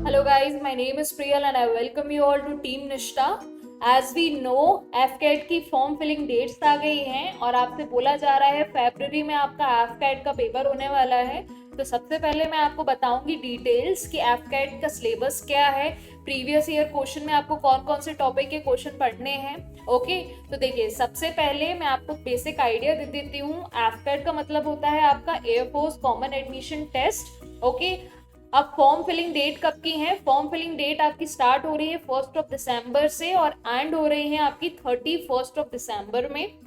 Hello guys, my name is Priyal and I welcome you all to Team Nishta. As we know, FCAT की form filling dates आ गई हैं और आपसे बोला जा रहा है फरवरी में आपका FCAT का पेपर होने वाला है। तो सबसे पहले मैं आपको बताऊंगी डिटेल्स कि FCAT का सिलेबस क्या है, प्रीवियस ईयर क्वेश्चन में आपको कौन कौन से टॉपिक के क्वेश्चन पढ़ने हैं। ओके, तो देखिए सबसे पहले मैं आपको बेसिक आइडिया दे देती हूँ। FCAT का मतलब होता है आपका air force common admission test. Okay, अब फॉर्म फिलिंग डेट कब की है? फॉर्म फिलिंग डेट आपकी स्टार्ट हो रही है 1 दिसंबर से और एंड हो रही है आपकी 31 दिसंबर में।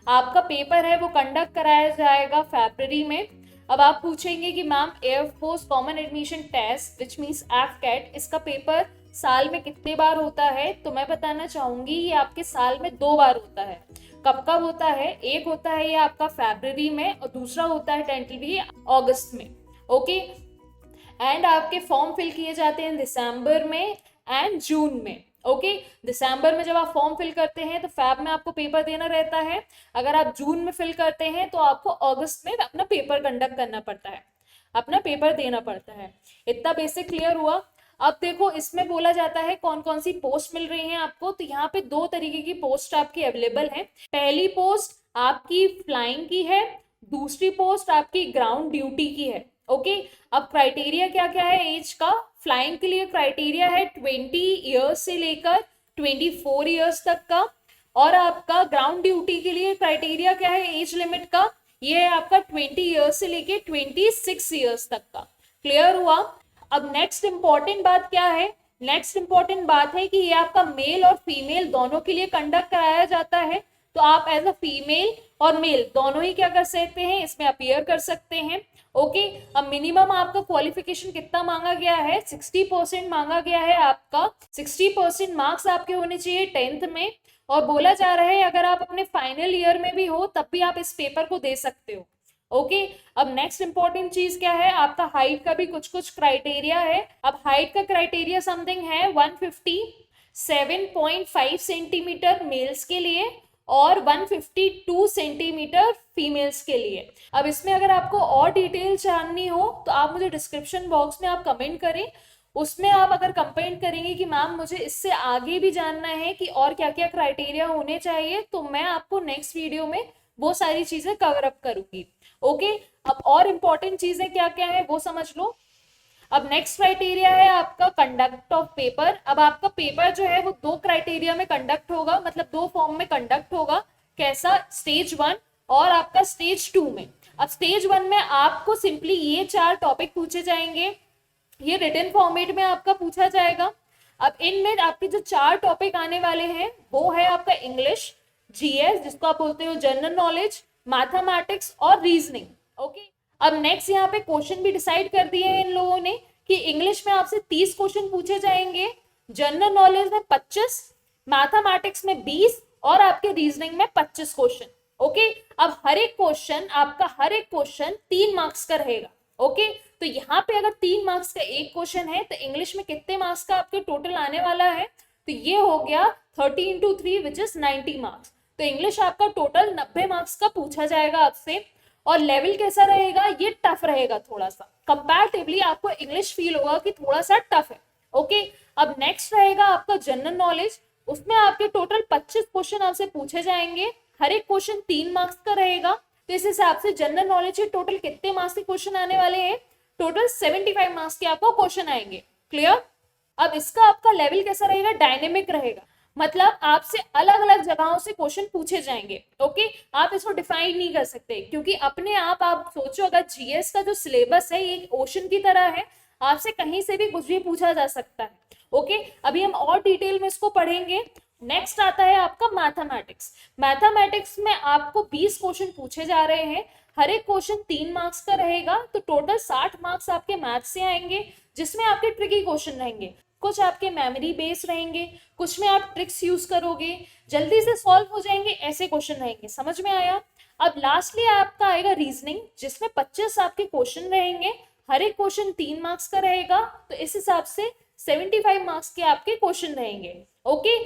आपका पेपर है वो कंडक्ट कराया जाएगा फरवरी में। अब आप पूछेंगे कि ma'am air force common admission test which means FCAT, इसका पेपर साल में कितने बार होता है? तो मैं बताना चाहूंगी ये आपके साल में 2 बार होता है। कब कब होता है? एक होता है ये आपका फरवरी में और दूसरा होता है टेंटली अगस्त में। ओके, एंड आपके फॉर्म फिल किए जाते हैं दिसंबर में एंड जून में। ओके, दिसंबर में जब आप फॉर्म फिल करते हैं तो फैब में आपको पेपर देना रहता है। अगर आप जून में फिल करते हैं तो आपको अगस्त में अपना पेपर कंडक्ट करना पड़ता है, अपना पेपर देना पड़ता है। इतना बेसिक क्लियर हुआ। अब देखो इसमें बोला जाता है कौन कौन सी पोस्ट मिल रही है आपको। तो यहाँ पे 2 तरीके की पोस्ट आपकी अवेलेबल है। पहली पोस्ट आपकी फ्लाइंग की है, दूसरी पोस्ट आपकी ग्राउंड ड्यूटी की है। ओके, अब क्राइटेरिया क्या क्या है एज का? फ्लाइंग के लिए क्राइटेरिया है 20 ईयर्स से लेकर 24 ईयर्स तक का, और आपका ग्राउंड ड्यूटी के लिए क्राइटेरिया क्या है एज लिमिट का? ये है आपका 20 ईयर्स से लेकर 26 ईयर्स तक का। क्लियर हुआ? अब नेक्स्ट इंपॉर्टेंट बात क्या है? नेक्स्ट इंपॉर्टेंट बात है कि ये आपका मेल और फीमेल दोनों के लिए कंडक्ट कराया जाता है। तो आप एज अ फीमेल और मेल दोनों ही क्या कर सकते हैं, इसमें अपीयर कर सकते हैं। ओके, अब मिनिमम आपका क्वालिफिकेशन कितना मांगा गया है? 60% मांगा गया है आपका। 60% मार्क्स आपके होने चाहिए 10th में, और बोला जा रहा है अगर आप अपने फाइनल ईयर में भी हो तब भी आप इस पेपर को दे सकते हो। ओके, अब नेक्स्ट इंपॉर्टेंट चीज क्या है? आपका हाइट का भी कुछ कुछ क्राइटेरिया है। अब हाइट का क्राइटेरिया समथिंग है 157.5 सेंटीमीटर मेल्स के लिए और 152 सेंटीमीटर फीमेल्स के लिए। अब इसमें अगर आपको और डिटेल जाननी हो तो आप मुझे डिस्क्रिप्शन बॉक्स में आप कमेंट करें। उसमें आप अगर कंपेयर करेंगे कि मैम मुझे इससे आगे भी जानना है कि और क्या क्या क्राइटेरिया होने चाहिए, तो मैं आपको नेक्स्ट वीडियो में वो सारी चीजें कवर अप करूंगी। ओके, अब और इम्पोर्टेंट चीजें क्या क्या है वो समझ लो। अब नेक्स्ट क्राइटेरिया है आपका कंडक्ट ऑफ पेपर। अब आपका पेपर जो है वो 2 क्राइटेरिया में कंडक्ट होगा, मतलब 2 फॉर्म में कंडक्ट होगा। कैसा? स्टेज 1 और आपका स्टेज 2 में। अब स्टेज 1 में आपको सिंपली ये 4 टॉपिक पूछे जाएंगे, ये रिटन फॉर्मेट में आपका पूछा जाएगा। अब इनमें आपके जो 4 टॉपिक आने वाले हैं वो है आपका इंग्लिश, GS जिसको आप बोलते हो जनरल नॉलेज, मैथमेटिक्स और रीजनिंग। ओके, अब नेक्स्ट यहाँ पे क्वेश्चन भी डिसाइड कर दिए हैं इन लोगों ने कि इंग्लिश में आपसे 30 क्वेश्चन पूछे जाएंगे, जनरल नॉलेज में 25, मैथमेटिक्स में 20 और आपके रीजनिंग में 25 क्वेश्चन। ओके, अब हर एक क्वेश्चन 3 मार्क्स का रहेगा। ओके, तो यहाँ पे अगर 3 मार्क्स का एक क्वेश्चन है तो इंग्लिश में कितने मार्क्स का आपके टोटल आने वाला है? तो ये हो गया 30 into 3 विच इज 90 मार्क्स। तो इंग्लिश आपका टोटल 90 मार्क्स का पूछा जाएगा आपसे। और लेवल कैसा रहेगा? ये टफ रहेगा थोड़ा सा, कंपैरेटिवली आपको इंग्लिश फील होगा कि थोड़ा सा टफ है। ओके, अब नेक्स्ट रहेगा आपका जनरल नॉलेज। उसमें आपके टोटल 25 क्वेश्चन आपसे पूछे जाएंगे, हर एक क्वेश्चन 3 मार्क्स का रहेगा। तो इस हिसाब से जनरल नॉलेज के टोटल कितने मार्क्स के क्वेश्चन आने वाले हैं? टोटल 75 मार्क्स के आपको क्वेश्चन आएंगे। क्लियर? अब इसका आपका लेवल कैसा रहेगा? डायनेमिक रहेगा, मतलब आपसे अलग अलग जगहों से क्वेश्चन पूछे जाएंगे। ओके, आप इसको डिफाइन नहीं कर सकते क्योंकि अपने आप सोचो अगर GS का जो सिलेबस है ये ओशन की तरह है, आपसे कहीं से भी कुछ भी पूछा जा सकता है। ओके, अभी हम और डिटेल में इसको पढ़ेंगे। नेक्स्ट आता है आपका मैथमेटिक्स। मैथमेटिक्स में आपको 20 क्वेश्चन पूछे जा रहे हैं, हर एक क्वेश्चन 3 मार्क्स का रहेगा। तो टोटल 60 मार्क्स आपके मैथ से आएंगे, जिसमें आपके ट्रिकी क्वेश्चन रहेंगे, कुछ आपके मेमोरी बेस रहेंगे, कुछ में आप ट्रिक्स यूज करोगे, जल्दी से सॉल्व हो जाएंगे, ऐसे क्वेश्चन रहेंगे। समझ में आया? अब लास्टली आपका आएगा रीजनिंग, जिसमें 25 आपके क्वेश्चन रहेंगे, हर एक क्वेश्चन 3 मार्क्स का रहेगा। तो इस हिसाब से 75 मार्क्स के आपके क्वेश्चन रहेंगे। ओके,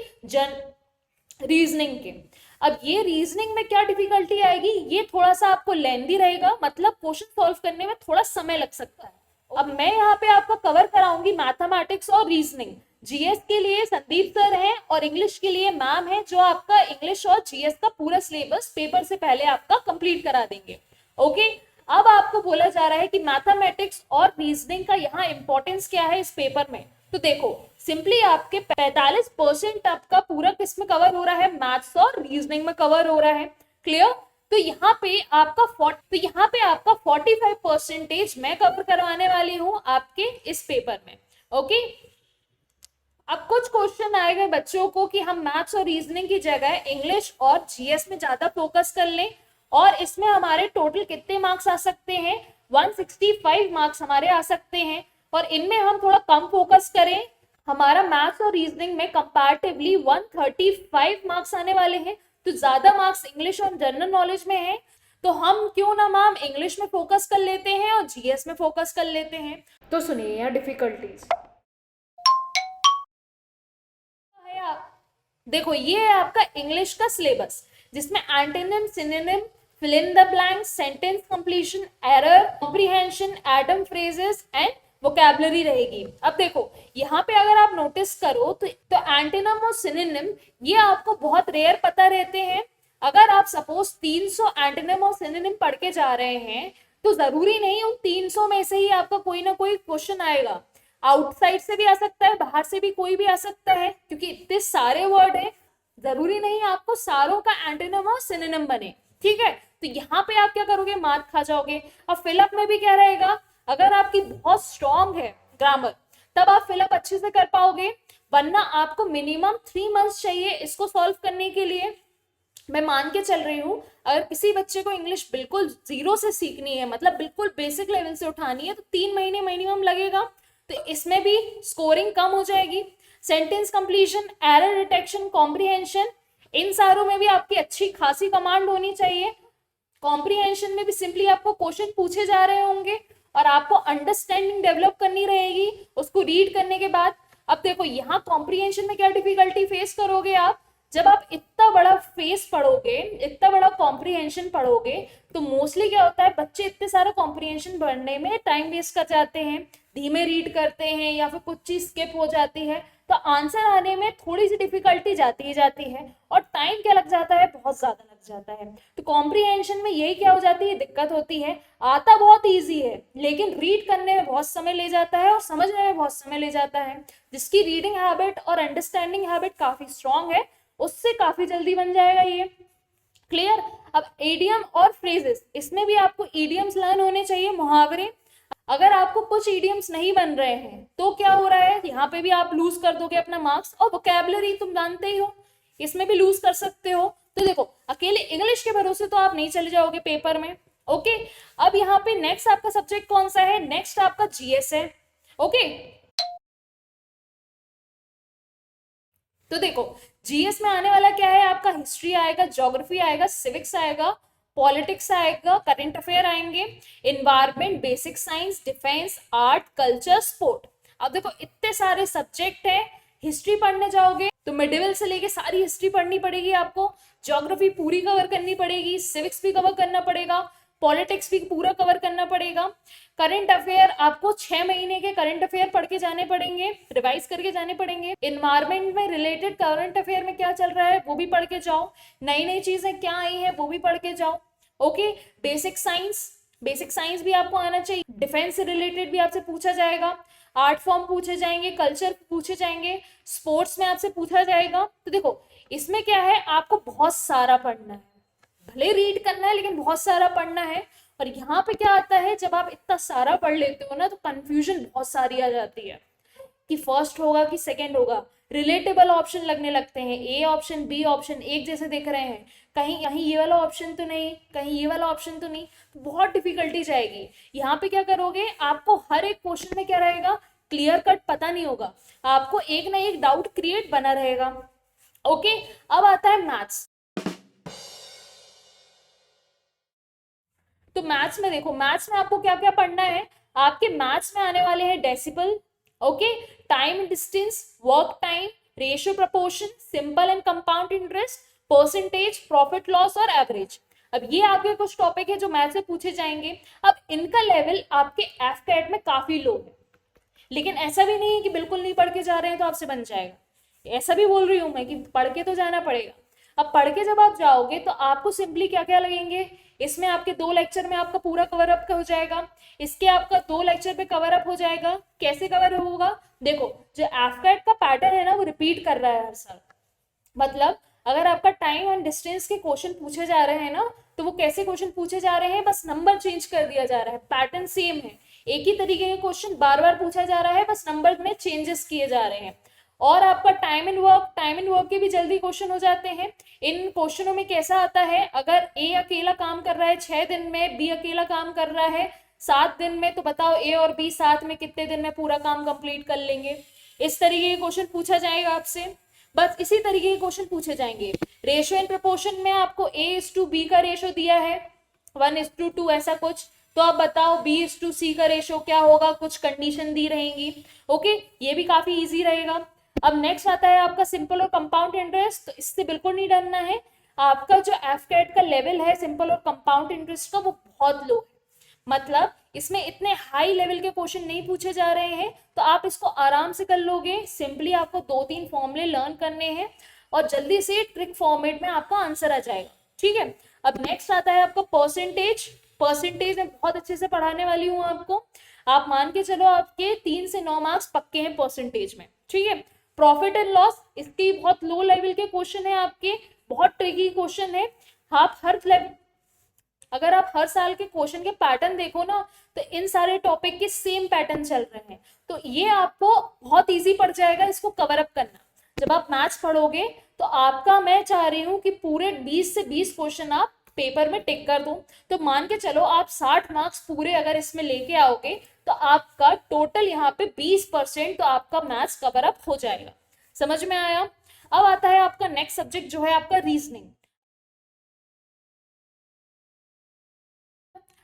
रीजनिंग के। अब ये रीजनिंग में क्या डिफिकल्टी आएगी? ये थोड़ा सा आपको लेंदी रहेगा, मतलब क्वेश्चन सॉल्व करने में थोड़ा समय लग सकता है। अब मैं यहाँ पे आपका कवर कराऊंगी मैथमेटिक्स और रीजनिंग। जीएस के लिए संदीप सर हैं और इंग्लिश के लिए मैम है, जो आपका इंग्लिश और जीएस का पूरा सिलेबस पेपर से पहले आपका कंप्लीट करा देंगे। ओके, अब आपको बोला जा रहा है कि मैथमेटिक्स और रीजनिंग का यहाँ इंपॉर्टेंस क्या है इस पेपर में। तो देखो सिंपली आपके 45% आपका पूरा किस में कवर हो रहा है, मैथ्स और रीजनिंग में कवर हो रहा है। क्लियर? तो यहाँ पे आपका 45% मैं कवर करवाने वाली हूँ आपके इस पेपर में। ओके, अब कुछ क्वेश्चन आए गए बच्चों को कि हम मैथ्स और रीजनिंग की जगह इंग्लिश और जीएस में ज्यादा फोकस कर लें, और इसमें हमारे टोटल कितने मार्क्स आ सकते हैं, 165 मार्क्स हमारे आ सकते हैं, और इनमें हम थोड़ा कम फोकस करें। हमारा मैथ्स और रीजनिंग में कंपैरेटिवली 135 मार्क्स आने वाले हैं, तो ज्यादा मार्क्स इंग्लिश और जनरल नॉलेज में है, तो हम क्यों ना मैम इंग्लिश में फोकस कर लेते हैं और जीएस में फोकस कर लेते हैं। तो सुनिए यहाँ डिफिकल्टीज देखो, ये है आपका इंग्लिश का सिलेबस, जिसमें antonym, synonym, fill in the blank, sentence completion, error, comprehension, idiom phrases and vocabulary रहेगी। अब देखो यहाँ पे अगर आप नोटिस करो तो एंटोनिम और सिनोनिम ये आपको बहुत रेयर पता रहते हैं। अगर आप सपोज 300 एंटोनिम और सिनोनिम पढ़ के जा रहे हैं, तो जरूरी नहीं उन 300 में से ही आपका कोई ना कोई क्वेश्चन आएगा। आउटसाइड से भी आ सकता है, बाहर से भी कोई भी आ सकता है, क्योंकि इतने सारे वर्ड है, जरूरी नहीं आपको सारों का एंटोनिम और सिनोनिम बने। ठीक है, तो यहाँ पे आप क्या करोगे, मार्क खा जाओगे। और फिलअप में भी क्या रहेगा, अगर आपकी बहुत स्ट्रॉन्ग है ग्रामर, तब आप फिलअप अच्छे से कर पाओगे, वरना आपको मिनिमम 3 मंथ्स चाहिए इसको सॉल्व करने के लिए। मैं मान के चल रही हूँ, अगर किसी बच्चे को इंग्लिश बिल्कुल जीरो से सीखनी है, मतलब बिल्कुल बेसिक लेवल से उठानी है, तो 3 महीने मिनिमम लगेगा। तो इसमें भी स्कोरिंग कम हो जाएगी। Sentence completion, error detection, comprehension, इन सारों में भी आपकी अच्छी खासी कमांड होनी चाहिए। कॉम्प्रिहेंशन में भी सिंपली आपको क्वेश्चन पूछे जा रहे होंगे और आपको अंडरस्टैंडिंग डेवलप करनी रहेगी उसको रीड करने के बाद। अब देखो यहाँ कॉम्प्रिहेंशन में क्या डिफिकल्टी फेस करोगे आप, जब आप इतना बड़ा फेस पढ़ोगे, इतना बड़ा कॉम्प्रिहेंशन पढ़ोगे, तो मोस्टली क्या होता है, बच्चे इतने सारा कॉम्प्रिहेंशन पढ़ने में टाइम वेस्ट कर जाते हैं, धीमे रीड करते हैं या फिर कुछ चीज स्किप हो जाती है, तो आंसर आने में थोड़ी सी डिफिकल्टी जाती ही जाती है, और टाइम क्या लग जाता है, बहुत ज्यादा लग जाता है। तो कॉम्प्रिहेंशन में यही क्या हो जाती है, दिक्कत होती है। आता बहुत ईजी है, लेकिन रीड करने में बहुत समय ले जाता है और समझने में बहुत समय ले जाता है। जिसकी रीडिंग हैबिट और अंडरस्टैंडिंग हैबिट काफी स्ट्रांग है, उससे काफी जल्दी बन जाएगा ये। क्लियर? अब इडियम और फ्रेजेस, इसमें भी आपको इडियम्स लर्न होने चाहिए, मुहावरे। अगर आपको कुछ इडियम्स नहीं बन रहे हैं तो क्या हो रहा है, यहाँ पे भी आप लूज कर दोगे अपना मार्क्स। और वोकैबुलरी तुम जानते ही हो, इसमें भी लूज कर सकते हो। तो देखो अकेले इंग्लिश के भरोसे तो आप नहीं चले जाओगे पेपर में। ओके, अब यहाँ पे नेक्स्ट आपका सब्जेक्ट कौन सा है, नेक्स्ट आपका जीएस है। ओके, तो देखो जीएस में आने वाला क्या है, आपका हिस्ट्री आएगा, ज्योग्राफी आएगा, सिविक्स आएगा, पॉलिटिक्स आएगा, करंट अफेयर आएंगे, environment, basic science, defence, art, culture, sport. अब देखो इतने सारे सब्जेक्ट है। हिस्ट्री पढ़ने जाओगे तो मिडिवल से लेके सारी हिस्ट्री पढ़नी पड़ेगी आपको, ज्योग्राफी पूरी कवर करनी पड़ेगी, सिविक्स भी कवर करना पड़ेगा, पॉलिटिक्स भी पूरा कवर करना पड़ेगा। करंट अफेयर आपको 6 महीने के करंट अफेयर पढ़ के जाने पड़ेंगे, रिवाइज करके जाने पड़ेंगे। इन्वायरमेंट में रिलेटेड करंट अफेयर में क्या चल रहा है वो भी पढ़ के जाओ, नई नई चीजें क्या आई है वो भी पढ़ के जाओ। ओके, बेसिक साइंस भी आपको आना चाहिए, डिफेंस से रिलेटेड भी आपसे पूछा जाएगा, आर्ट फॉर्म पूछे जाएंगे, कल्चर पूछे जाएंगे, स्पोर्ट्स में आपसे पूछा जाएगा। तो देखो इसमें क्या है, आपको बहुत सारा पढ़ना है, भले रीड करना है लेकिन बहुत सारा पढ़ना है। और यहाँ पे क्या आता है, जब आप इतना सारा पढ़ लेते हो ना, तो कंफ्यूजन बहुत सारी आ जाती है कि फर्स्ट होगा कि सेकंड होगा। रिलेटेबल ऑप्शन लगने लगते हैं, ए ऑप्शन बी ऑप्शन एक जैसे दिख रहे हैं, कहीं कहीं ये वाला ऑप्शन तो नहीं, कहीं ये वाला ऑप्शन तो नहीं, तो बहुत डिफिकल्टी जाएगी। यहाँ पे क्या करोगे, आपको हर एक क्वेश्चन में क्या रहेगा, क्लियर कट पता नहीं होगा, आपको एक ना एक डाउट क्रिएट बना रहेगा। ओके, अब आता है मैथ्स। तो मैथ्स में देखो, मैथ्स में आपको क्या क्या पढ़ना है, आपके मैथ्स में आने वाले हैं decibel, okay, time distance, work time, ratio proportion, simple and compound interest, percentage, profit loss और एवरेज। अब ये आपके कुछ टॉपिक है जो मैथ्स से पूछे जाएंगे। अब इनका लेवल आपके एफ कैट में काफी लो है, लेकिन ऐसा भी नहीं है कि बिल्कुल नहीं पढ़ के जा रहे हैं तो आपसे बन जाएगा। ऐसा भी बोल रही हूं मैं कि पढ़ के तो जाना पड़ेगा। अब पढ़ के जब आप जाओगे तो आपको सिंपली क्या क्या लगेंगे, इसमें आपके 2 लेक्चर में आपका पूरा कवर अप हो जाएगा, इसके आपका 2 लेक्चर पे कवर अप हो जाएगा। कैसे कवर होगा, देखो जो एफकैट का पैटर्न है ना वो रिपीट कर रहा है हर साल। मतलब अगर आपका टाइम एंड डिस्टेंस के क्वेश्चन पूछे जा रहे हैं ना, तो वो कैसे क्वेश्चन पूछे जा रहे हैं, बस नंबर चेंज कर दिया जा रहा है, पैटर्न सेम है, एक ही तरीके के क्वेश्चन बार बार पूछा जा रहा है, बस नंबर में चेंजेस किए जा रहे हैं। और आपका टाइम एंड वर्क के भी जल्दी क्वेश्चन हो जाते हैं। इन क्वेश्चनों में कैसा आता है, अगर ए अकेला काम कर रहा है 6 दिन में, बी अकेला काम कर रहा है 7 दिन में, तो बताओ ए और बी साथ में कितने दिन में पूरा काम कंप्लीट कर लेंगे। इस तरीके के क्वेश्चन पूछा जाएगा आपसे, बस इसी तरीके के क्वेश्चन पूछे जाएंगे। रेशियो एंड प्रपोर्शन में आपको A:B का रेशियो दिया है 1:2 ऐसा कुछ, तो आप बताओ B:C का रेशियो क्या होगा, कुछ कंडीशन दी रहेंगी। ओके, ये भी काफी इजी रहेगा। अब नेक्स्ट आता है आपका सिंपल और कंपाउंड इंटरेस्ट, तो इससे बिल्कुल नहीं डरना है। आपका जो एफकैट का लेवल है सिंपल और कंपाउंड इंटरेस्ट का वो बहुत लो है, मतलब इसमें इतने हाई लेवल के क्वेश्चन नहीं पूछे जा रहे हैं, तो आप इसको आराम से कर लोगे। सिंपली आपको 2-3 फॉर्मूले लर्न करने हैं और जल्दी से ट्रिक फॉर्मेट में आपका आंसर आ जाएगा। ठीक है, अब नेक्स्ट आता है आपका परसेंटेज। परसेंटेज में बहुत अच्छे से पढ़ाने वाली हूँ आपको, आप मान के चलो आपके 3 से 9 मार्क्स पक्के हैं परसेंटेज में। ठीक है, प्रॉफिट एंड लॉस, इसकी बहुत लो लेवल के क्वेश्चन है आपके, बहुत ट्रिकी क्वेश्चन है। आप हर लेवल, अगर आप हर साल के क्वेश्चन के पैटर्न देखो ना, तो इन सारे टॉपिक के सेम पैटर्न चल रहे हैं, तो ये आपको बहुत इजी पड़ जाएगा इसको कवर अप करना। जब आप मैथ्स पढ़ोगे तो आपका, मैं चाह रही हूँ कि पूरे 20 से 20 क्वेश्चन आप पेपर में टिक कर दो, तो मान के चलो आप 60 मार्क्स पूरे अगर इसमें लेके आओगे, तो आपका टोटल यहाँ पे 20% तो आपका मैथ्स कवर अप हो जाएगा। समझ में आया। अब आता है आपका नेक्स्ट सब्जेक्ट जो है आपका रीजनिंग।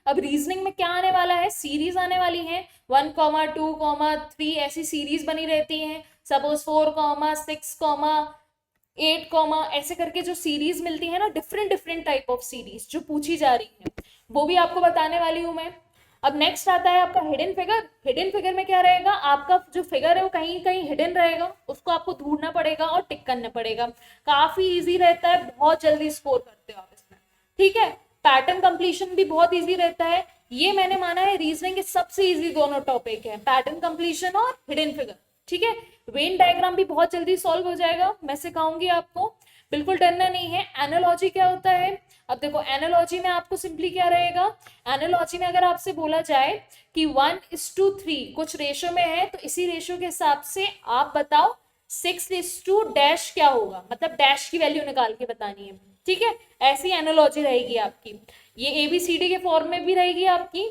अब रीजनिंग में क्या आने वाला है, सीरीज आने वाली है 1,2,3 ऐसी सीरीज बनी रहती है, सपोज 4,6,8, ऐसे करके जो सीरीज मिलती है ना, different different type of series जो पूछी जा रही है, वो भी आपको बताने वाली हूं मैं। अब नेक्स्ट आता है आपका हिडन फिगर। हिडन फिगर में क्या रहेगा, आपका जो फिगर है वो कहीं कहीं हिडन रहेगा, उसको आपको ढूंढना पड़ेगा और टिक करना पड़ेगा। काफी इजी रहता है, बहुत जल्दी स्कोर करते हो आप इसमें। ठीक है, पैटर्न कंप्लीशन भी बहुत इजी रहता है। ये मैंने माना है रीजनिंग के सबसे इजी दोनों टॉपिक है, पैटर्न कंप्लीशन और हिडन फिगर। ठीक है, वेन डायग्राम भी बहुत जल्दी सॉल्व हो जाएगा, मैं सिखाऊंगी आपको, बिल्कुल डरना नहीं है। एनालॉजी क्या होता है, अब देखो एनालॉजी में आपको सिंपली क्या रहेगा, एनालॉजी में अगर आपसे बोला जाए कि 1:3 कुछ रेशो में है, तो इसी रेशो के हिसाब से आप बताओ 6:डैश क्या होगा, मतलब डैश की वैल्यू निकाल के बतानी है। ठीक है, ऐसी एनालॉजी रहेगी आपकी। ये ABCD के फॉर्म में भी रहेगी आपकी,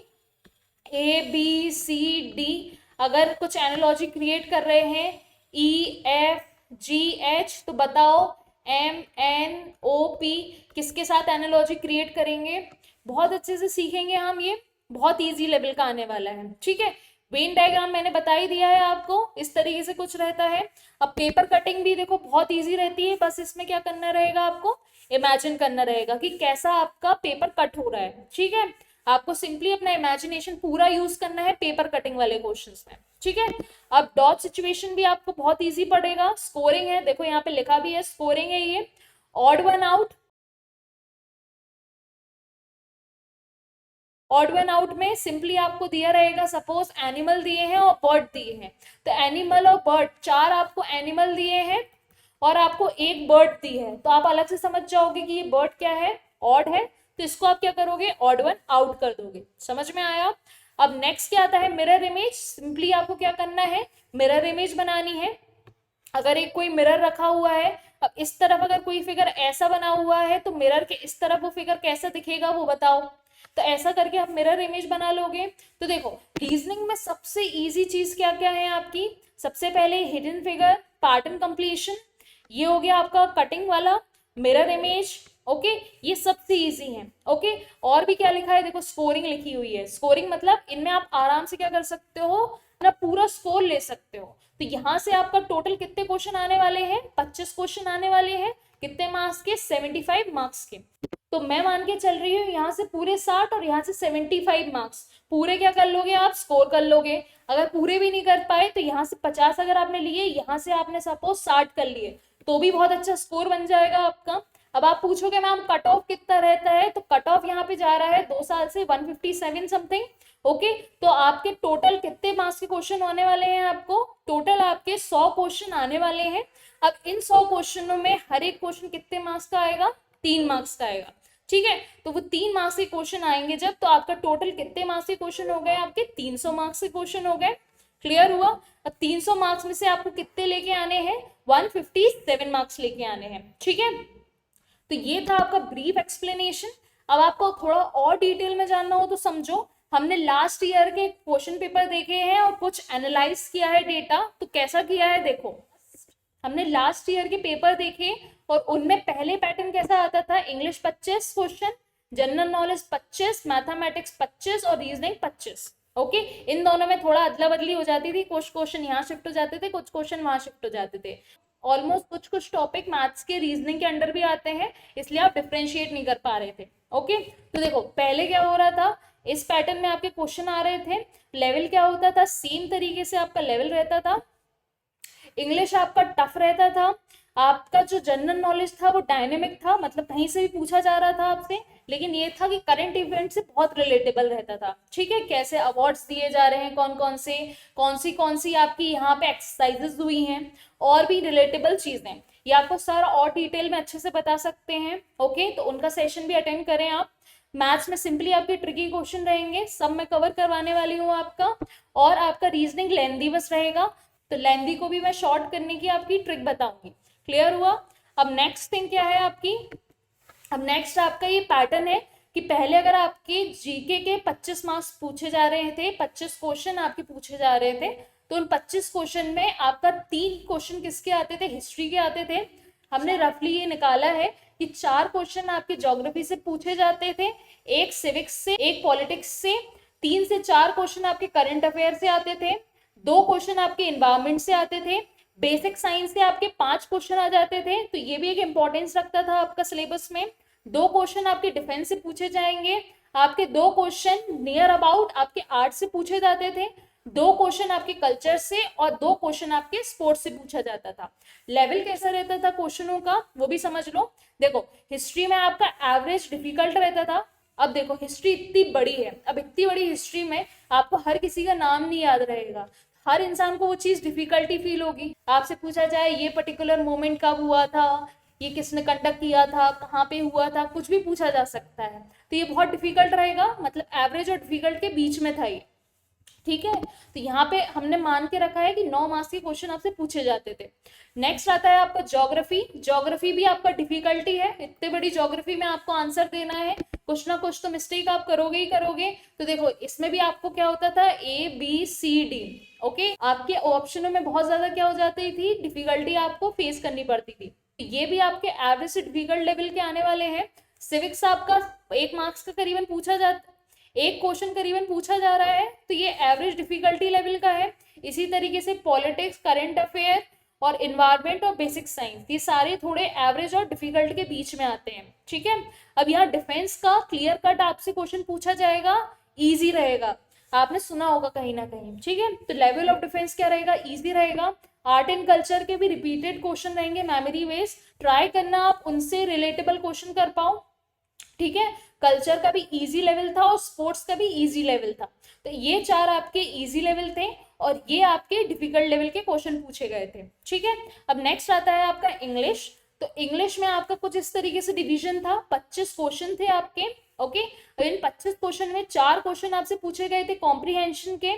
ABCD। अगर कुछ एनालॉजी क्रिएट कर रहे हैं EFGH, तो बताओ MNOP किसके साथ एनालॉजी क्रिएट करेंगे। बहुत अच्छे से सीखेंगे हम, ये बहुत इजी लेवल का आने वाला है। ठीक है, वेन डायग्राम मैंने बता ही दिया है आपको, इस तरीके से कुछ रहता है। अब पेपर कटिंग भी देखो बहुत इजी रहती है, बस इसमें क्या करना रहेगा, आपको इमेजिन करना रहेगा कि कैसा आपका पेपर कट हो रहा है। ठीक है, आपको सिंपली अपना इमेजिनेशन पूरा यूज करना है पेपर कटिंग वाले क्वेश्चंस में। ठीक है, अब डॉट सिचुएशन भी आपको बहुत इजी पड़ेगा। स्कोरिंग है, देखो यहाँ पे लिखा भी है, स्कोरिंग है ये। Odd one out, odd one out में सिंपली आपको दिया रहेगा, सपोज एनिमल दिए हैं और बर्ड दिए हैं, तो एनिमल और बर्ड, 4 आपको एनिमल दिए हैं और आपको 1 बर्ड दी है, तो आप अलग से समझ जाओगे कि ये बर्ड क्या है, ऑड है, तो इसको आप क्या करोगे, ऑड वन आउट कर दोगे। समझ में आया। अब नेक्स्ट क्या आता है, मिरर इमेज। सिंपली आपको क्या करना है, मिरर इमेज बनानी है। अगर एक कोई मिरर रखा हुआ है, अब इस तरफ अगर कोई फिगर ऐसा बना हुआ है, तो मिरर के इस तरफ वो फिगर कैसा दिखेगा वो बताओ। तो ऐसा करके आप मिरर इमेज बना लोगे। तो देखो रीजनिंग में सबसे इजी चीज क्या क्या है आपकी, सबसे पहले हिडन फिगर, पैटर्न कंप्लीशन, ये हो गया आपका कटिंग वाला, मिरर इमेज। ओके, ये सबसे इजी है। ओके, और भी क्या लिखा है, देखो स्कोरिंग लिखी हुई है। स्कोरिंग मतलब इनमें आप आराम से क्या कर सकते हो, अपना पूरा स्कोर ले सकते हो। तो यहाँ से आपका टोटल कितने क्वेश्चन आने वाले हैं, 25 क्वेश्चन आने वाले हैं, कितने मार्क्स के, 75 मार्क्स के। तो मैं मान के चल रही हूँ यहाँ से पूरे 60 और यहाँ से 75 मार्क्स पूरे क्या कर लोगे आप, स्कोर कर लोगे। अगर पूरे भी नहीं कर पाए तो यहाँ से 50 अगर आपने लिए, यहाँ से आपने सपोज 60 कर लिए, तो भी बहुत अच्छा स्कोर बन जाएगा आपका। अब आप पूछोगे मैम कट ऑफ कितना रहता है, तो कट ऑफ यहाँ पे जा रहा है 2 साल से 157 समथिंग। ओके, तो आपके टोटल कितने मार्क्स के क्वेश्चन आने वाले हैं, आपको टोटल आपके 100 क्वेश्चन आने वाले हैं। अब इन 100 क्वेश्चनों में हर एक क्वेश्चन कितने मार्क्स का आएगा, 3 मार्क्स का आएगा। ठीक है, तो वो 3 मार्क्स के क्वेश्चन आएंगे जब, तो आपका टोटल कितने मार्क्स के क्वेश्चन हो गए, आपके 300 मार्क्स के क्वेश्चन हो गए। क्लियर हुआ। अब 300 मार्क्स में से आपको कितने लेके आने हैं, 157 मार्क्स लेके आने हैं। ठीक है, तो ये था आपका ब्रीफ एक्सप्लेनेशन। अब आपको थोड़ा और डिटेल में जानना हो तो समझो, हमने लास्ट ईयर के क्वेश्चन पेपर देखे हैं और कुछ एनालाइज किया है डेटा। तो कैसा किया है देखो, हमने लास्ट ईयर के पेपर देखे और उनमें पहले पैटर्न कैसा आता था, English 25 question, general knowledge 25, mathematics 25 और रीजनिंग 25। ओके, इन दोनों में थोड़ा अदला बदली हो जाती थी, कुछ क्वेश्चन यहाँ शिफ्ट हो जाते थे, कुछ क्वेश्चन वहां शिफ्ट हो जाते थे। ऑलमोस्ट कुछ कुछ टॉपिक मैथ्स के रीजनिंग के अंडर भी आते हैं, इसलिए आप डिफ्रेंशिएट नहीं कर पा रहे थे। ओके, तो देखो पहले क्या हो रहा था, इस पैटर्न में आपके क्वेश्चन आ रहे थे, लेवल क्या होता था, सेम तरीके से आपका लेवल रहता था। इंग्लिश आपका टफ रहता था, आपका जो जनरल नॉलेज था वो डायनेमिक था, मतलब कहीं से भी पूछा जा रहा था आपसे, लेकिन ये था कि करंट इवेंट से बहुत रिलेटेबल रहता था। ठीक है, कैसे अवार्ड्स दिए जा रहे हैं, कौन सी आपकी यहाँ पे एक्सरसाइजेस हुई हैं, और भी रिलेटेबल चीजें, ये आपको सर और डिटेल में अच्छे से बता सकते हैं। ओके, तो उनका सेशन भी अटेंड करें आप। मैथ्स में सिंपली आपके ट्रिकी क्वेश्चन रहेंगे, सब मैं कवर करवाने वाली हूँ आपका, और आपका रीजनिंग लेंदी बस रहेगा, तो लेंदी को भी मैं शॉर्ट करने की आपकी ट्रिक बताऊंगी। क्लियर हुआ। अब नेक्स्ट थिंग क्या है आपकी, अब नेक्स्ट आपका ये पैटर्न है कि पहले अगर आपके जीके के 25 मार्क्स पूछे जा रहे थे, 25 क्वेश्चन आपके पूछे जा रहे थे, तो उन 25 क्वेश्चन में आपका 3 क्वेश्चन किसके आते थे, हिस्ट्री के आते थे। हमने रफली ये निकाला है कि 4 क्वेश्चन आपके ज्योग्राफी से पूछे जाते थे, एक सिविक्स से, एक पॉलिटिक्स से, 3 से 4 क्वेश्चन आपके करंट अफेयर से आते थे, 2 क्वेश्चन आपके एनवायरमेंट से आते थे, बेसिक साइंस से आपके 5 क्वेश्चन आ जाते थे, तो ये भी एक इंपॉर्टेंस रखता था आपका सिलेबस में। 2 क्वेश्चन आपके डिफेंस से पूछे जाएंगे, आपके 2 क्वेश्चन नियर अबाउट आपके आर्ट से पूछे जाते थे, 2 क्वेश्चन आपके कल्चर से, और 2 क्वेश्चन आपके स्पोर्ट्स से पूछा जाता था। लेवल कैसा रहता था क्वेश्चनों का वो भी समझ लो। देखो हिस्ट्री में आपका एवरेज डिफिकल्ट रहता था। अब देखो हिस्ट्री इतनी बड़ी है, अब इतनी बड़ी हिस्ट्री में आपको हर किसी का नाम नहीं याद रहेगा, हर इंसान को वो चीज डिफिकल्टी फील होगी। आपसे पूछा जाए ये पर्टिकुलर मोमेंट कब हुआ था, ये किसने कंडक्ट किया था, कहाँ पे हुआ था, कुछ भी पूछा जा सकता है, तो ये बहुत डिफिकल्ट रहेगा, मतलब एवरेज और डिफिकल्ट के बीच में था ये। ठीक है, तो यहाँ पे हमने मान के रखा है कि 9 मार्क्स के क्वेश्चन आपसे पूछे जाते थे। नेक्स्ट आता है आपका ज्योग्राफी। ज्योग्राफी भी आपका डिफिकल्टी है, इतने बड़ी ज्योग्राफी में आपको आंसर देना है, कुछ ना कुछ तो मिस्टेक आप करोगे ही करोगे। तो देखो इसमें भी आपको क्या होता था, ABCD। ओके, आपके ऑप्शनों में बहुत ज्यादा क्या हो जाती थी, डिफिकल्टी आपको फेस करनी पड़ती थी। ये भी आपके एवरेज से डिफिकल्ट लेवल के आने वाले हैं। सिविक्स आपका 1 मार्क्स का करीबन पूछा जाता, एक क्वेश्चन करीबन पूछा जा रहा है, तो ये एवरेज डिफिकल्टी लेवल का है। इसी तरीके से पॉलिटिक्स, करंट अफेयर और इन्वायरमेंट और बेसिक साइंस, ये सारे थोड़े एवरेज और डिफिकल्ट के बीच में आते हैं। ठीक है, अब यहाँ डिफेंस का क्लियर कट आपसे क्वेश्चन पूछा जाएगा, इजी रहेगा, आपने सुना होगा कहीं ना कहीं। ठीक है, तो लेवल ऑफ डिफेंस क्या रहेगा, इजी रहेगा। आर्ट एंड कल्चर के भी रिपीटेड क्वेश्चन रहेंगे मेमोरी बेस्ड, ट्राई करना आप उनसे रिलेटेबल क्वेश्चन कर पाओ। ठीक है, कल्चर का भी इजी लेवल था और स्पोर्ट्स का भी इजी लेवल था, तो ये 4 आपके इजी लेवल थे और ये आपके डिफिकल्ट लेवल के क्वेश्चन पूछे गए थे। ठीक है, अब नेक्स्ट आता है आपका इंग्लिश। तो इंग्लिश में आपका कुछ इस तरीके से डिवीजन था, 25 क्वेश्चन थे आपके। ओके, इन 25 क्वेश्चन में 4 क्वेश्चन आपसे पूछे गए थे कॉम्प्रीहेंशन के,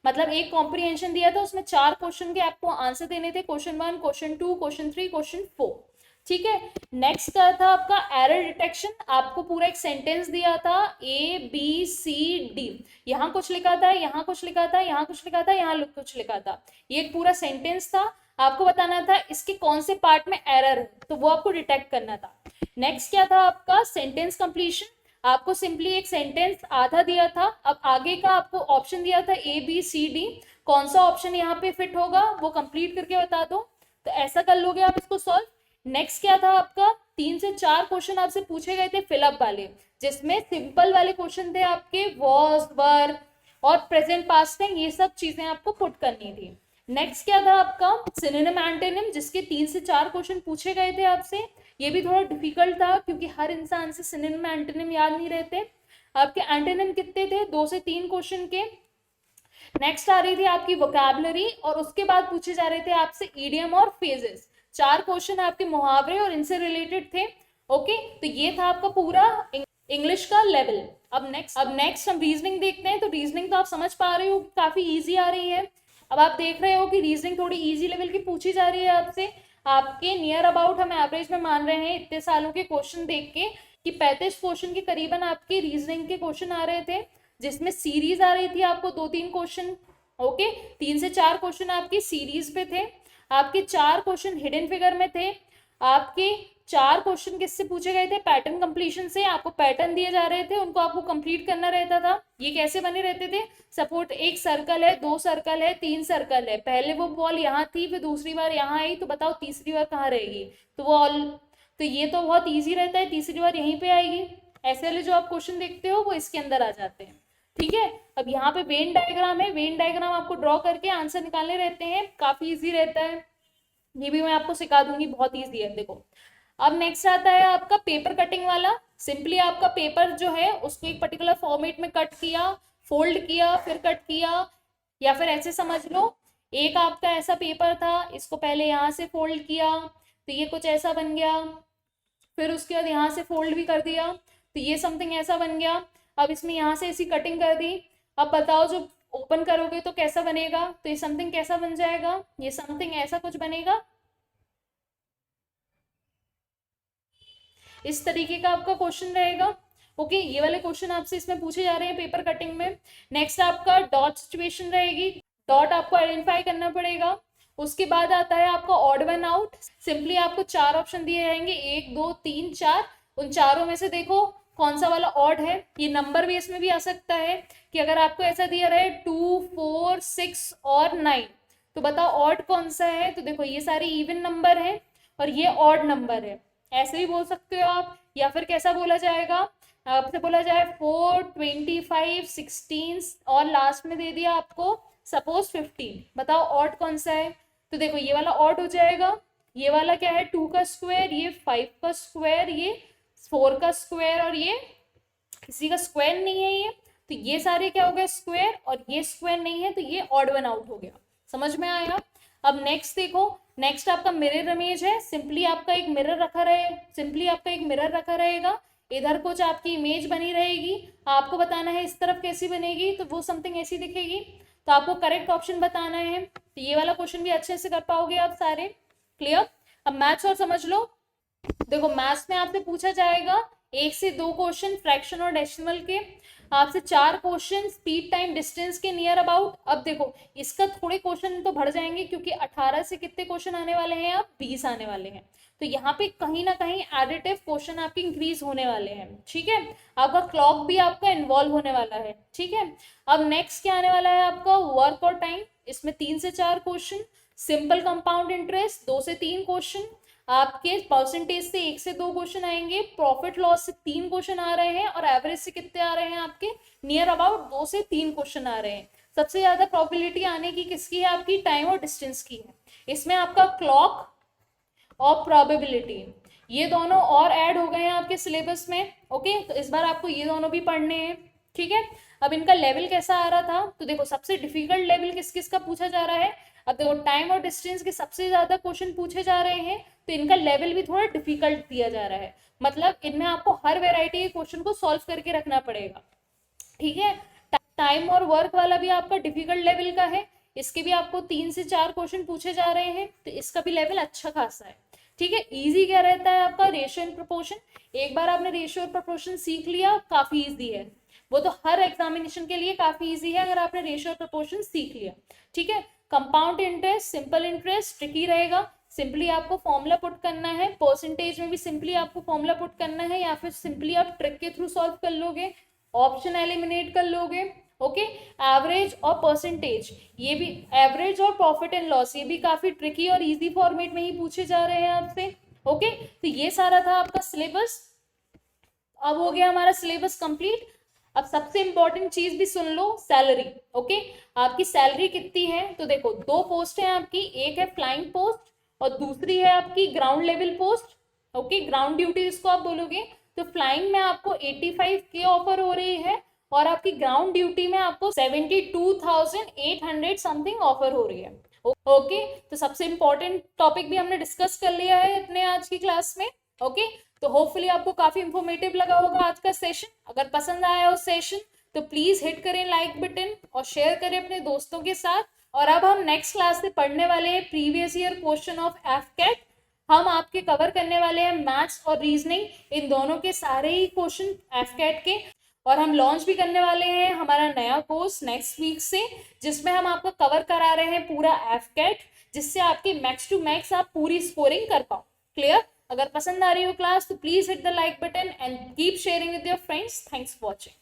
मतलब एक कॉम्प्रीहेंशन दिया था, उसमें 4 क्वेश्चन के आपको आंसर देने थे, क्वेश्चन 1, क्वेश्चन 2, क्वेश्चन 3, क्वेश्चन 4। ठीक है, नेक्स्ट क्या था आपका एरर डिटेक्शन। आपको पूरा एक सेंटेंस दिया था ABCD, यहाँ कुछ लिखा था, यहाँ कुछ लिखा था, यहाँ कुछ लिखा था, यहाँ कुछ लिखा था, ये एक पूरा सेंटेंस था। आपको बताना था इसके कौन से पार्ट में एरर है, तो वो आपको डिटेक्ट करना था। नेक्स्ट क्या था आपका सेंटेंस कंप्लीशन। आपको सिंपली एक सेंटेंस आधा दिया था, अब आगे का आपको ऑप्शन दिया था ABCD, कौन सा ऑप्शन यहाँ पे फिट होगा वो कंप्लीट करके बता दो। तो ऐसा कर लोगे आप इसको सॉल्व। नेक्स्ट क्या था आपका, 3 से 4 क्वेश्चन आपसे पूछे गए थे फिलअप वाले, जिसमें सिंपल वाले क्वेश्चन थे आपके वॉज, वर और प्रेजेंट पास्ट में, ये सब चीजें आपको पुट करनी थी। नेक्स्ट क्या था आपका सिनोनिम एंटोनिम, जिसके 3 से 4 क्वेश्चन पूछे गए थे आपसे। ये भी थोड़ा डिफिकल्ट था क्योंकि हर इंसान से सिनोनिम एंटोनिम याद नहीं रहते। आपके एंटोनिम कितने थे, 2 से 3 क्वेश्चन के। नेक्स्ट आ रही थी आपकी वोकैबुलरी, और उसके बाद पूछे जा रहे थे आपसे ईडियम और फेजेस। 4 क्वेश्चन आपके मुहावरे और इनसे रिलेटेड थे। ओके, तो ये था आपका पूरा इंग्लिश का लेवल। अब नेक्स्ट हम रीजनिंग देखते हैं। तो रीजनिंग तो आप समझ पा रहे हो काफी इजी आ रही है। अब आप देख रहे हो कि रीजनिंग थोड़ी इजी लेवल की पूछी जा रही है आपसे। आपके नियर अबाउट हम एवरेज में मान रहे हैं इतने सालों के क्वेश्चन देख के कि 35 क्वेश्चन के करीबन आपके रीजनिंग के क्वेश्चन आ रहे थे, जिसमें सीरीज आ रही थी आपको 2-3 क्वेश्चन। ओके, 3 से 4 क्वेश्चन आपकी सीरीज पे थे। आपके 4 क्वेश्चन हिडन फिगर में थे। आपके 4 क्वेश्चन किससे पूछे गए थे, पैटर्न कंप्लीशन से। आपको पैटर्न दिए जा रहे थे, उनको आपको कंप्लीट करना रहता था। ये कैसे बने रहते थे, सपोर्ट एक सर्कल है, 2 सर्कल है, 3 सर्कल है, पहले वो बॉल यहाँ थी, फिर दूसरी बार यहाँ आई, तो बताओ तीसरी बार कहाँ रहेगी। तो वो ऑल, तो ये तो बहुत ईजी रहता है, तीसरी बार यहीं पे आएगी। ऐसे वाले जो आप क्वेश्चन देखते हो वो इसके अंदर आ जाते हैं। ठीक है, अब यहाँ पे वेन डायग्राम है, वेन डायग्राम आपको ड्रॉ करके आंसर निकालने रहते हैं, काफी इजी रहता है। ये भी मैं आपको सिखा दूंगी, बहुत इजी है। देखो, अब नेक्स्ट आता है आपका पेपर कटिंग वाला। सिंपली आपका पेपर जो है उसको एक पर्टिकुलर फॉर्मेट में कट किया, फोल्ड किया, फिर कट किया, या फिर ऐसे समझ लो एक आपका ऐसा पेपर था, इसको पहले यहाँ से फोल्ड किया तो ये कुछ ऐसा बन गया, फिर उसके बाद यहाँ से फोल्ड भी कर दिया तो ये समथिंग ऐसा बन गया। अब इसमें यहाँ से ऐसी कटिंग कर दी। अब बताओ जब ओपन करोगे तो कैसा बनेगा, तो ये समथिंग कैसा बन जाएगा, ये समथिंग ऐसा कुछ बनेगा। इस तरीके का आपका क्वेश्चन रहेगा। ओके, ये वाले क्वेश्चन आपसे इसमें पूछे जा रहे हैं पेपर कटिंग में। नेक्स्ट आपका डॉट सिचुएशन रहेगी, डॉट आपको आइडेंटिफाई करना पड़ेगा। उसके बाद आता है आपका ऑड वन आउट। सिंपली आपको 4 ऑप्शन दिए जाएंगे, 1 2 3 4। उन चारों में से देखो कौन सा वाला ऑड है। ये नंबर बेस में भी आ सकता है कि अगर आपको ऐसा दिया रहे 2 4 6 और 9, तो बताओ ऑड कौन सा है। तो देखो ये सारे इवन नंबर है और ये ऑड नंबर है, ऐसे भी बोल सकते हो आप। या फिर कैसा बोला जाएगा, आपसे बोला जाए 4 25 16 और लास्ट में दे दिया आपको सपोज 15, बताओ ऑड कौन सा है। तो देखो ये वाला ऑड हो जाएगा, ये वाला क्या है 2 का स्क्वायर, ये 5 का स्क्वायर, ये 4 का स्क्वायर, और ये किसी का स्क्वायर नहीं है ये, तो ये सारे क्या हो गए स्क्वायर, और ये स्क्वायर नहीं है तो ये ऑड वन आउट हो गया। समझ में आया। अब नेक्स्ट देखो, नेक्स्ट आपका मिरर इमेज है। सिंपली आपका एक मिरर रखा रहे, सिंपली आपका एक मिरर रखा रहेगा, इधर कुछ आपकी इमेज बनी रहेगी, आपको बताना है इस तरफ कैसी बनेगी, तो वो समथिंग ऐसी दिखेगी। तो आपको करेक्ट ऑप्शन बताना है। तो ये वाला क्वेश्चन भी अच्छे से कर पाओगे आप सारे। क्लियर। अब मैथ्स और समझ लो। देखो मैथ्स में आपसे पूछा जाएगा 1 से 2 क्वेश्चन फ्रैक्शन और डेसिमल के, आपसे 4 क्वेश्चन स्पीड टाइम डिस्टेंस के नियर अबाउट। अब देखो इसका थोड़े क्वेश्चन तो बढ़ जाएंगे क्योंकि 18 से कितने क्वेश्चन आने वाले हैं, अब 20 आने वाले हैं। तो यहाँ पे कहीं ना कहीं एडिटिव क्वेश्चन आपके इंक्रीज होने वाले हैं। ठीक है, आपका क्लॉक भी आपका इन्वॉल्व होने वाला है। ठीक है, अब नेक्स्ट क्या आने वाला है आपका वर्क और टाइम। इसमें 3 से 4 क्वेश्चन, सिंपल कंपाउंड इंटरेस्ट 2 से 3 क्वेश्चन, आपके परसेंटेज से 1 से 2 क्वेश्चन आएंगे, प्रॉफिट लॉस से 3 क्वेश्चन आ रहे हैं, और एवरेज से कितने आ रहे हैं आपके नियर अबाउट 2 से 3 क्वेश्चन आ रहे हैं। सबसे ज्यादा प्रोबेबिलिटी आने की किसकी है, आपकी टाइम और डिस्टेंस की है। इसमें आपका क्लॉक और प्रोबेबिलिटी ये दोनों और ऐड हो गए हैं आपके सिलेबस में। ओके, तो इस बार आपको ये दोनों भी पढ़ने हैं। ठीक है, अब इनका लेवल कैसा आ रहा था, तो देखो सबसे डिफिकल्ट लेवल किस किस का पूछा जा रहा है। अब देखो टाइम और डिस्टेंस के सबसे ज्यादा क्वेश्चन पूछे जा रहे हैं, तो इनका लेवल भी थोड़ा डिफिकल्ट दिया जा रहा है। मतलब इनमें आपको हर वेराइटी के क्वेश्चन को सॉल्व करके रखना पड़ेगा। ठीक है, टाइम और वर्क वाला भी आपका डिफिकल्ट लेवल का है, इसके भी आपको 3 से 4 क्वेश्चन पूछे जा रहे हैं, तो इसका भी लेवल अच्छा खासा है। ठीक है, इजी क्या रहता है आपका रेशियो एंड प्रोपोर्शन। एक बार आपने रेशियो और प्रोपोर्शन सीख लिया, काफी इजी है वो तो, हर एग्जामिनेशन के लिए काफी इजी है अगर आपने रेशियो और प्रोपोर्शन सीख लिया। ठीक है, compound interest, simple interest tricky रहेगा, सिंपली आपको फॉर्मूला पुट करना है। परसेंटेज में भी सिंपली आपको फॉर्मूला पुट करना है, या फिर सिंपली आप ट्रिक के थ्रू सॉल्व कर लोगे, ऑप्शन एलिमिनेट कर लोगे। ओके, एवरेज और परसेंटेज, ये भी एवरेज और प्रॉफिट एंड लॉस, ये भी काफी ट्रिकी और इजी फॉर्मेट में ही पूछे जा रहे हैं आपसे। ओके, तो ये सारा था आपका सिलेबस। अब हो गया हमारा सिलेबस कंप्लीट। अब सबसे इंपॉर्टेंट चीज भी सुन लो, सैलरी। ओके, आपकी सैलरी कितनी है? तो देखो, दो पोस्ट है आपकी, एक है फ्लाइंग पोस्ट और दूसरी है आपकी ground level post. Okay, ground duty जिसको आप बोलोगे। तो फ्लाइंग में आपको 85K ऑफर हो रही है और आपकी ग्राउंड ड्यूटी में आपको 72,800 समथिंग ऑफर हो रही है। ओके, तो सबसे इंपॉर्टेंट टॉपिक भी हमने डिस्कस कर लिया है अपने आज की क्लास में। ओके, तो होपफुली आपको काफी इंफॉर्मेटिव लगा होगा आज का सेशन। अगर पसंद आया हो सेशन तो प्लीज हिट करें लाइक बटन और शेयर करें अपने दोस्तों के साथ। और अब हम नेक्स्ट क्लास में पढ़ने वाले हैं प्रीवियस ईयर क्वेश्चन ऑफ एफकेट। हम आपके कवर करने वाले हैं मैथ्स और रीजनिंग, इन दोनों के सारे ही क्वेश्चन एफकेट के। और हम लॉन्च भी करने वाले हैं हमारा नया कोर्स नेक्स्ट वीक से, जिसमें हम आपको कवर करा रहे हैं पूरा एफकेट, जिससे आपके मैक्स टू मैक्स आप पूरी स्कोरिंग कर पाओ। क्लियर? अगर पसंद आ रही हो क्लास तो please hit the like button and keep sharing with your friends. Thanks for watching.